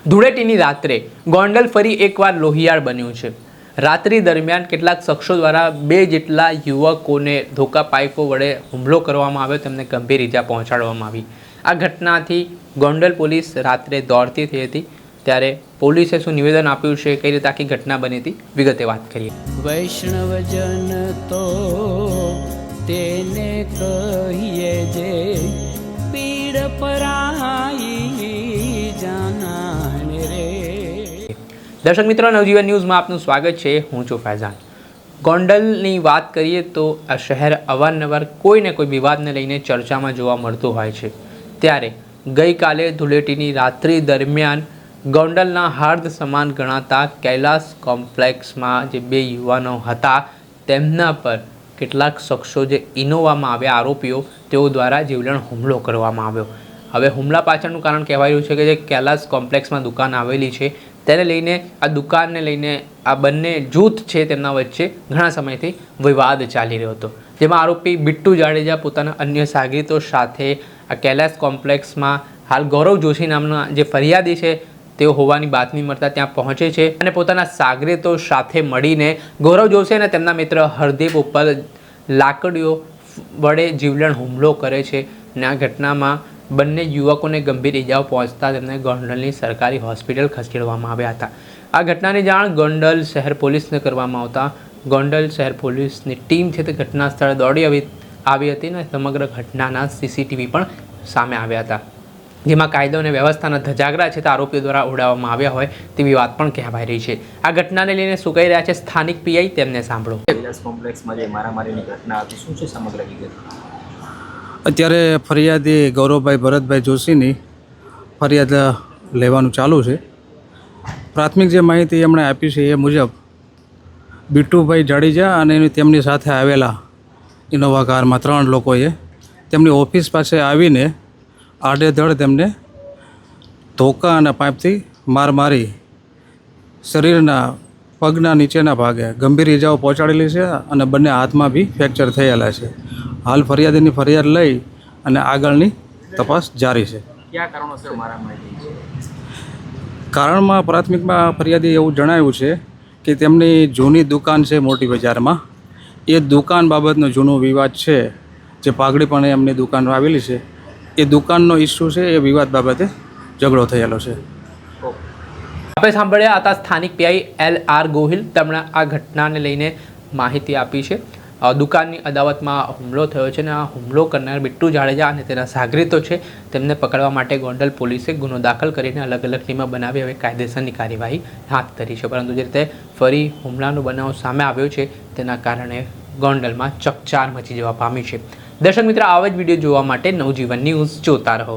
ધૂળેટીની રાત્રે ગોંડલ ફરી એકવાર લોહિયાળ બન્યું છે। રાત્રિ દરમિયાન કેટલાક શખ્સો દ્વારા 2 જેટલા યુવકોને ધોકા પાઇપો વડે હુમલો કરવામાં આવ્યો, તેમને ગંભીર ઈજા પહોંચાડવામાં આવી। આ ઘટનાથી ગોંડલ પોલીસ રાત્રે દોડતી થઈ હતી, ત્યારે પોલીસે શું નિવેદન આપ્યું છે, કઈ રીતે આખી ઘટના બની હતી, વિગતે વાત કરીએ। વૈષ્ણવજન તો તેને કહીએ જે પીડ પરાઈ જાનાને રે। દર્શક મિત્રો, નવજીવન ન્યૂઝમાં આપનું સ્વાગત છે। હું છું ફૈઝાન। ગોંડલની વાત કરીએ તો આ શહેર અવારનવાર કોઈને કોઈ વિવાદને લઈને ચર્ચામાં જોવા મળતું હોય છે, ત્યારે ગઈકાલે ધૂળેટીની રાત્રિ દરમિયાન ગોંડલના હાર્દ સમાન ગણાતા કૈલાસ કોમ્પ્લેક્સમાં જે 2 યુવાનો હતા, તેમના પર કેટલાક શખ્સો જે ઇનોવામાં આવ્યા આરોપીઓ, તેઓ દ્વારા જીવલેણ હુમલો કરવામાં આવ્યો। હવે હુમલા પાછળનું કારણ કહેવાય રહ્યું છે કે જે કૈલાસ કોમ્પ્લેક્સમાં દુકાન આવેલી છે, તેને લઈને આ દુકાનને લઈને આ બંને જૂથ છે તેમના વચ્ચે ઘણા સમયથી વિવાદ ચાલી રહ્યો હતો, જેમાં આરોપી બિટ્ટુ જાડેજા પોતાના અન્ય સાગરીતો સાથે આ કૈલાસ કોમ્પ્લેક્સમાં હાલ ગૌરવ જોશી નામના જે ફરિયાદી છે તેઓ હોવાની બાતમી મળતા ત્યાં પહોંચે છે અને પોતાના સાગરીતો સાથે મળીને ગૌરવ જોશી અને તેમના મિત્ર હરદીપ ઉપર લાકડીઓ વડે જીવલેણ હુમલો કરે છે અને આ ઘટનામાં બંને યુવકોને ગંભીર ઇજાઓ પહોંચતા તેમને ગોંડલની સરકારી હોસ્પિટલ ખસેડવામાં આવ્યા હતા। આ ઘટનાની જાણ ગોંડલ શહેર પોલીસને કરવામાં આવતા ગોંડલ શહેર પોલીસની ટીમ છે તે ઘટના સ્થળે દોડી આવી હતી અને સમગ્ર ઘટનાના સીસીટીવી પણ સામે આવ્યા હતા, જેમાં કાયદો અને વ્યવસ્થાના ધજાગરા છે તે આરોપીઓ દ્વારા ઉડાવવામાં આવ્યા હોય તેવી વાત પણ કહેવાઈ રહી છે। આ ઘટનાને લઈને શું કહી રહ્યા છે સ્થાનિક પીઆઈ, તેમને સાંભળો। કૈલાસ કોમ્પ્લેક્સમાં જે મારામારીની ઘટના હતી, શું છે સમગ્ર વિગત? અત્યારે ફરિયાદી ગૌરવભાઈ ભરતભાઈ જોશીની ફરિયાદ લેવાનું ચાલુ છે। પ્રાથમિક જે માહિતી એમણે આપી છે એ મુજબ બિટ્ટુભાઈ જાડેજા અને તેમની સાથે આવેલા ઇનોવા કારમાં 3 લોકોએ તેમની ઓફિસ પાસે આવીને આડેધડ તેમને ધોકા અને પાઇપથી માર મારી શરીરના પગના નીચેના ભાગે ગંભીર ઇજાઓ પહોંચાડેલી છે અને બંને હાથમાં બી ફ્રેક્ચર થયેલા છે। હાલ ફરિયાદીની ફરિયાદ લઈ અને આગળની તપાસ જારી છે। કયા કારણોસર મારામારી થઈ છે? કારણમાં પ્રાથમિકમાં ફરિયાદી એવું જણાવ્યું છે કે તેમની જૂની દુકાન છે મોટી બજારમાં, એ દુકાન બાબતનો જૂનો વિવાદ છે, જે પાઘડી પણ એમની દુકાન આવેલી છે, એ દુકાનનો ઇસ્યુ છે, એ વિવાદ બાબતે ઝઘડો થયેલો છે। આપણે સાંભળ્યા હતા સ્થાનિક પીઆઈ LR ગોહિલ, તેમણે આ ઘટનાને લઈને માહિતી આપી છે। દુકાનની અદાવતમાં હુમલો થયો છે અને આ હુમલો કરનાર બિટ્ટુ જાડેજા અને તેના સાગરીતો છે, તેમને પકડવા માટે ગોંડલ પોલીસે ગુનો દાખલ કરીને અલગ અલગ ટીમો બનાવી હવે કાયદેસરની કાર્યવાહી હાથ ધરી છે। પરંતુ જે રીતે ફરી હુમલાનો બનાવ સામે આવ્યો છે, તેના કારણે ગોંડલમાં ચકચાર મચી જવા પામી છે। દર્શક મિત્રો, આવા જ વિડીયો જોવા માટે નવજીવન ન્યૂઝ જોતા રહો।